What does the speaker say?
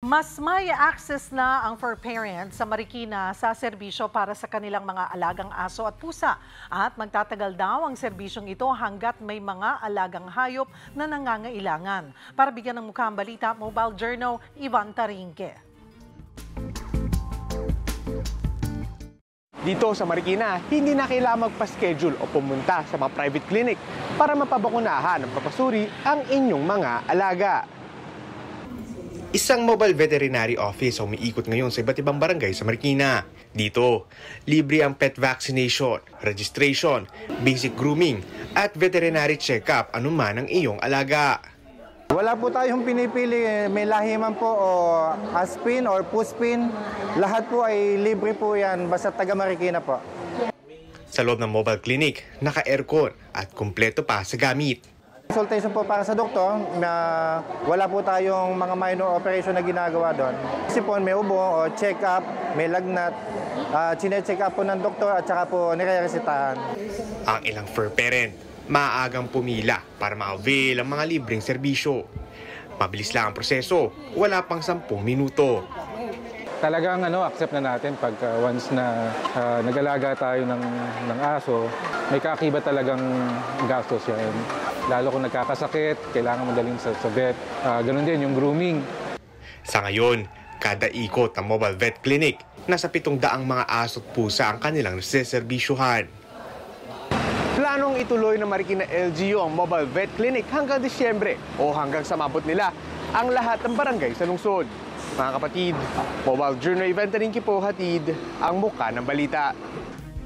Mas may access na ang fur parents sa Marikina sa serbisyo para sa kanilang mga alagang aso at pusa. At magtatagal daw ang serbisyong ito hanggat may mga alagang hayop na nangangailangan. Para bigyan ng mukha ang balita, Mobile Journal, Ivan Tarinque. Dito sa Marikina, hindi na kailangan magpa-schedule o pumunta sa mga private clinic para mapabakunahan ng papasuri ang inyong mga alaga. Isang mobile veterinary office ang umiikot ngayon sa iba't ibang barangay sa Marikina. Dito, libre ang pet vaccination, registration, basic grooming at veterinary check-up anuman ang iyong alaga. Wala po tayong pinipili, may lahi man po o aspin or puspin. Lahat po ay libre po yan, basta taga Marikina po. Sa loob ng mobile clinic, naka-aircon at kumpleto pa sa gamit. Consultation po para sa doktor, wala po tayong mga minor operation na ginagawa doon. Kasi po may ubo o check-up, may lagnat, chine-check up po ng doktor at saka po nire-resetahan. Ang ilang fur parent, maagang pumila para ma-avail ang mga libreng serbisyo. Mabilis lang ang proseso, wala pang 10 minuto. Talagang accept na natin pag once na nag-alaga tayo ng aso, may kaakibat talagang gastos yan. Lalo kung nagkakasakit, kailangan madaling sa vet. Ganun din yung grooming. Sa ngayon, kada ikot ng mobile vet clinic, nasa 700 mga aso at pusa ang kanilang nasiserbisyuhan. Planong ituloy ng Marikina LGU ang mobile vet clinic hanggang Disyembre o hanggang sa mabot nila ang lahat ng barangay sa lungsod. Mga kapatid, Mobile Journal Event Tarinque po hatid ang muka ng balita.